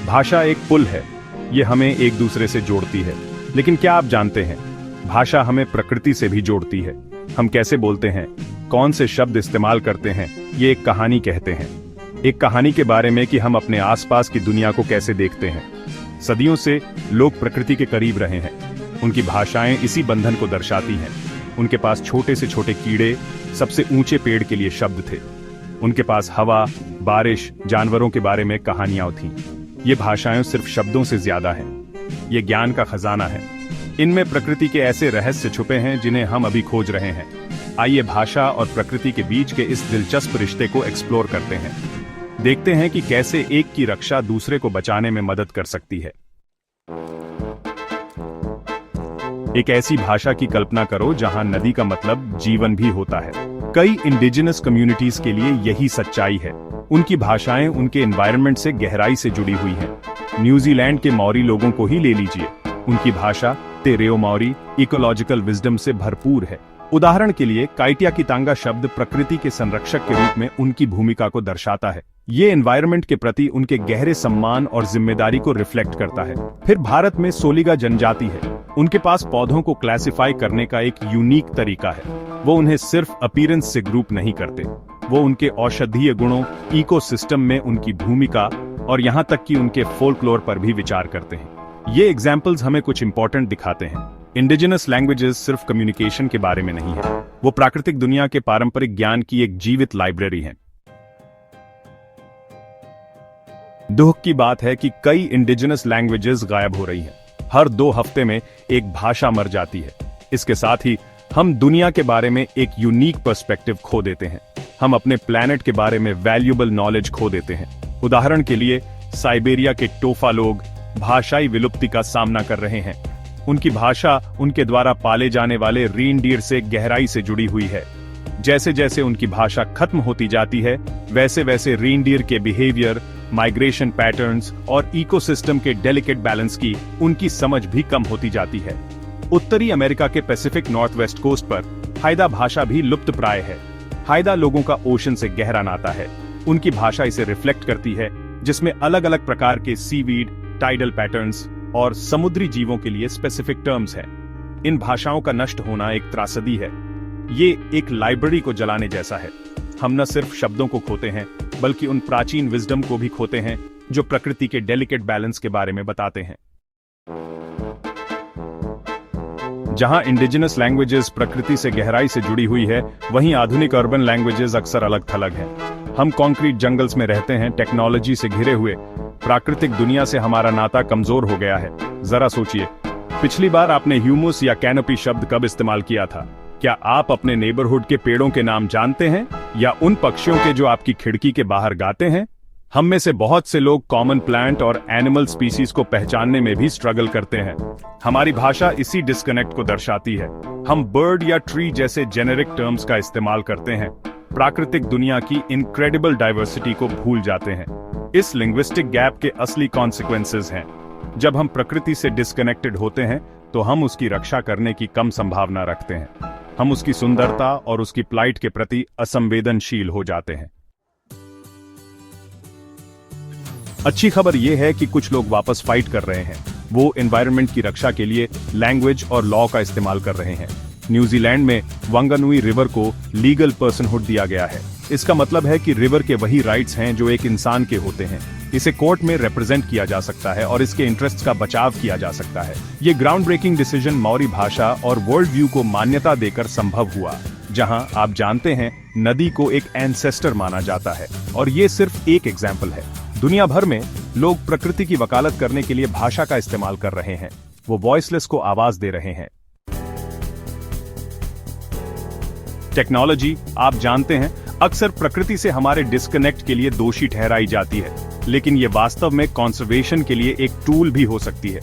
भाषा एक पुल है, ये हमें एक दूसरे से जोड़ती है। लेकिन क्या आप जानते हैं, भाषा हमें प्रकृति से भी जोड़ती है। हम कैसे बोलते हैं, कौन से शब्द इस्तेमाल करते हैं, ये एक कहानी कहते हैं। एक कहानी के बारे में कि हम अपने आसपास की दुनिया को कैसे देखते हैं। सदियों से लोग प्रकृति के करीब रहे हैं। उनकी भाषाएं इसी बंधन को दर्शाती हैं। उनके पास छोटे से छोटे कीड़े, सबसे ऊंचे पेड़ के लिए शब्द थे। उनके पास हवा, बारिश, जानवरों के बारे में कहानियां थीं। ये भाषाएं सिर्फ शब्दों से ज्यादा हैं। ये ज्ञान का खजाना है। इनमें प्रकृति के ऐसे रहस्य छुपे हैं जिन्हें हम अभी खोज रहे हैं। आइए भाषा और प्रकृति के बीच के इस दिलचस्प रिश्ते को एक्सप्लोर करते हैं। देखते हैं कि कैसे एक की रक्षा दूसरे को बचाने में मदद कर सकती है। एक ऐसी भाषा की कल्पना करो जहां नदी का मतलब जीवन भी होता है। कई इंडिजिनस कम्युनिटीज के लिए यही सच्चाई है। उनकी भाषाएं उनके एनवायरनमेंट से गहराई से जुड़ी हुई हैं। न्यूजीलैंड के मौरी लोगों को ही ले लीजिए, उनकी भाषा तेरेओ मौरी इकोलॉजिकल विजडम से भरपूर है। उदाहरण के लिए काइटिया कितांगा शब्द प्रकृति के संरक्षक के रूप में उनकी भूमिका को दर्शाता है। ये एनवायरनमेंट के प्रति उनके गहरे सम्मान और जिम्मेदारी को रिफ्लेक्ट करता है। फिर भारत में सोलिगा जनजाति है। उनके पास पौधों को क्लासिफाई करने का एक यूनिक तरीका है। वो उन्हें सिर्फ अपीयरेंस से ग्रुप नहीं करते, वो उनके औषधीय गुणों, इकोसिस्टम में उनकी भूमिका और यहाँ तक कि उनके फोल्कलोर पर भी विचार करते हैं। ये एग्जाम्पल्स हमें कुछ इंपॉर्टेंट दिखाते हैं। इंडिजिनस लैंग्वेजेस सिर्फ कम्युनिकेशन के बारे में नहीं है, वो प्राकृतिक दुनिया के पारंपरिक ज्ञान की एक जीवित लाइब्रेरी है। दुख की बात है कि कई इंडिजिनस लैंग्वेजेस गायब हो रही हैं। हर 2 हफ्ते में एक भाषा मर जाती है। इसके साथ ही हम दुनिया के बारे में एक यूनिक पर्सपेक्टिव खो देते हैं। हम अपने प्लैनेट के बारे में वैल्यूएबल नॉलेज खो देते हैं। उदाहरण के लिए साइबेरिया के टोफा लोग भाषाई विलुप्ति का सामना कर रहे हैं। उनकी भाषा उनके द्वारा पाले जाने वाले रेनडियर से गहराई से जुड़ी हुई है। जैसे जैसे उनकी भाषा खत्म होती जाती है, वैसे वैसे रेनडियर के बिहेवियर, माइग्रेशन पैटर्न्स और इकोसिस्टम के डेलिकेट बैलेंस की उनकी समझ भी कम होती जाती है। उत्तरी अमेरिका के पैसिफिक नॉर्थ वेस्ट कोस्ट पर हाइदा भाषा भी लुप्त प्राय है। हाइदा लोगों का ओशन से गहरा नाता है। उनकी भाषा इसे रिफ्लेक्ट करती है, जिसमें अलग अलग प्रकार के सीवीड, टाइडल पैटर्न्स और समुद्री जीवों के लिए स्पेसिफिक टर्म्स हैं। इन भाषाओं का नष्ट होना एक त्रासदी है। ये एक लाइब्रेरी को जलाने जैसा है। हम न सिर्फ शब्दों को खोते हैं, बल्कि उन प्राचीन विजडम को भी खोते हैं जो प्रकृति के डेलिकेट बैलेंस के बारे में बताते हैं। जहां इंडिजिनस लैंग्वेजेस प्रकृति से गहराई से जुड़ी हुई है, वहीं आधुनिक अर्बन लैंग्वेजेस अक्सर अलग थलग हैं। हम कंक्रीट जंगल्स में रहते हैं, टेक्नोलॉजी से घिरे हुए। प्राकृतिक दुनिया से हमारा नाता कमजोर हो गया है। जरा सोचिए, पिछली बार आपने ह्यूमस या कैनोपी शब्द कब इस्तेमाल किया था? क्या आप अपने नेबरहुड के पेड़ों के नाम जानते हैं, या उन पक्षियों के जो आपकी खिड़की के बाहर गाते हैं? हम में से बहुत से लोग कॉमन प्लांट और एनिमल स्पीसीज को पहचानने में भी स्ट्रगल करते हैं। हमारी भाषा इसी डिस्कनेक्ट को दर्शाती है। हम बर्ड या ट्री जैसे जेनेरिक टर्म्स का इस्तेमाल करते हैं, प्राकृतिक दुनिया की इनक्रेडिबल डाइवर्सिटी को भूल जाते हैं। इस लिंग्विस्टिक गैप के असली कॉन्सिक्वेंसेस हैं। जब हम प्रकृति से डिस्कनेक्टेड होते हैं, तो हम उसकी रक्षा करने की कम संभावना रखते हैं। हम उसकी सुंदरता और उसकी प्लाइट के प्रति असंवेदनशील हो जाते हैं। अच्छी खबर यह है कि कुछ लोग वापस फाइट कर रहे हैं। वो एनवायरनमेंट की रक्षा के लिए लैंग्वेज और लॉ का इस्तेमाल कर रहे हैं। न्यूजीलैंड में वांगानुई रिवर को लीगल पर्सनहुड दिया गया है। इसका मतलब है कि रिवर के वही राइट्स हैं जो एक इंसान के होते हैं। इसे कोर्ट में रिप्रेजेंट किया जा सकता है और इसके इंटरेस्ट्स का बचाव किया जा सकता है। ये ग्राउंड ब्रेकिंग डिसीजन मौरी भाषा और वर्ल्ड व्यू को मान्यता देकर संभव हुआ, जहां आप जानते हैं नदी को एक एंसेस्टर माना जाता है। और ये सिर्फ एक एग्जाम्पल है। दुनिया भर में लोग प्रकृति की वकालत करने के लिए भाषा का इस्तेमाल कर रहे हैं। वो वॉइसलेस को आवाज दे रहे हैं। टेक्नोलॉजी, आप जानते हैं, अक्सर प्रकृति से हमारे डिस्कनेक्ट के लिए दोषी ठहराई जाती है, लेकिन ये वास्तव में कंजर्वेशन के लिए एक टूल भी हो सकती है।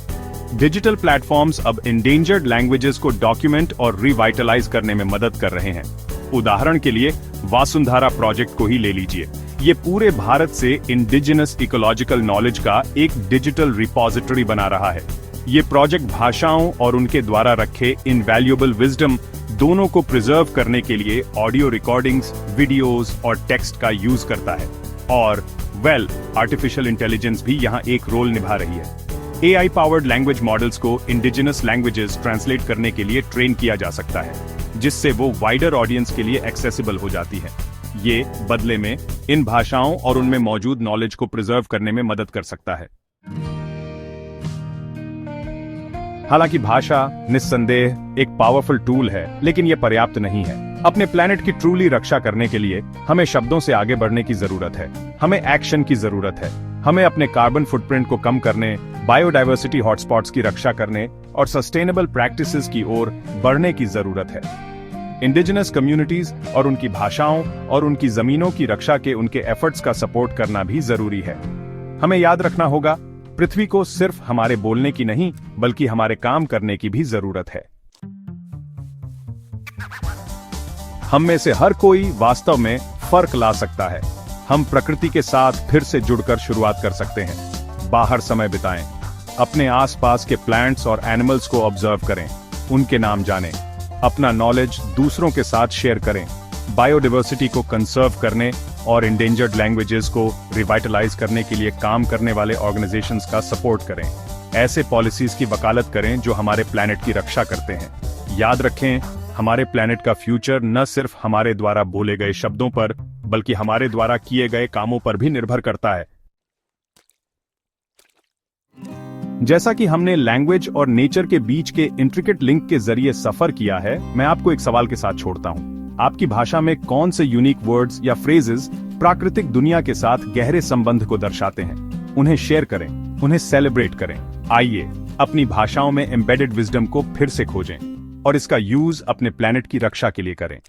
डिजिटल प्लेटफॉर्म्स अब एंडेंजर्ड लैंग्वेजेस को डॉक्यूमेंट और रिवाइटलाइज करने में मदद कर रहे हैं। उदाहरण के लिए वासुंधरा प्रोजेक्ट को ही ले लीजिए। ये पूरे भारत से इंडिजिनस इकोलॉजिकल नॉलेज का एक डिजिटल रिपोजिटरी बना रहा है। ये प्रोजेक्ट भाषाओं और उनके द्वारा रखे इनवैल्यूएबल विजडम दोनों को प्रिजर्व करने के लिए ऑडियो रिकॉर्डिंग्स, वीडियोस और टेक्स्ट का यूज करता है। और वेल, आर्टिफिशियल इंटेलिजेंस भी यहाँ एक रोल निभा रही है। AI पावर्ड लैंग्वेज मॉडल्स को इंडिजिनस लैंग्वेजेस ट्रांसलेट करने के लिए ट्रेन किया जा सकता है, जिससे वो वाइडर ऑडियंस के लिए एक्सेसिबल हो जाती है। ये बदले में इन भाषाओं और उनमें मौजूद नॉलेज को प्रिजर्व करने में मदद कर सकता है। हालांकि भाषा निस्संदेह एक पावरफुल टूल है, लेकिन यह पर्याप्त नहीं है। अपने प्लेनेट की ट्रूली रक्षा करने के लिए हमें शब्दों से आगे बढ़ने की जरूरत है। हमें एक्शन की जरूरत है। हमें अपने कार्बन फुटप्रिंट को कम करने, बायोडायवर्सिटी हॉटस्पॉट्स की रक्षा करने और सस्टेनेबल प्रैक्टिसेस की ओर बढ़ने की जरूरत है। इंडिजिनस कम्युनिटीज और उनकी भाषाओं और उनकी जमीनों की रक्षा के उनके एफर्ट्स का सपोर्ट करना भी जरूरी है। हमें याद रखना होगा, पृथ्वी को सिर्फ हमारे बोलने की नहीं, बल्कि हमारे काम करने की भी जरूरत है। हम में से हर कोई वास्तव में फर्क ला सकता है। हम प्रकृति के साथ फिर से जुड़कर शुरुआत कर सकते हैं। बाहर समय बिताएं, अपने आसपास के प्लांट्स और एनिमल्स को ऑब्जर्व करें, उनके नाम जानें, अपना नॉलेज दूसरों के साथ शेयर करें, बायोडायवर्सिटी को कंजर्व करने और इंडेंजर्ड लैंग्वेजेस को रिवाइटलाइज करने के लिए काम करने वाले ऑर्गेनाइजेशंस का सपोर्ट करें। ऐसे पॉलिसीज की वकालत करें जो हमारे प्लैनेट की रक्षा करते हैं। याद रखें, हमारे प्लैनेट का फ्यूचर न सिर्फ हमारे द्वारा बोले गए शब्दों पर, बल्कि हमारे द्वारा किए गए कामों पर भी निर्भर करता है। जैसा कि हमने लैंग्वेज और नेचर के बीच के इंट्रिकेट लिंक के जरिए सफर किया है, मैं आपको एक सवाल के साथ छोड़ता हूं। आपकी भाषा में कौन से यूनिक वर्ड्स या फ्रेजेस प्राकृतिक दुनिया के साथ गहरे संबंध को दर्शाते हैं? उन्हें शेयर करें, उन्हें सेलिब्रेट करें। आइए अपनी भाषाओं में एम्बेडेड विजडम को फिर से खोजें और इसका यूज अपने प्लैनेट की रक्षा के लिए करें।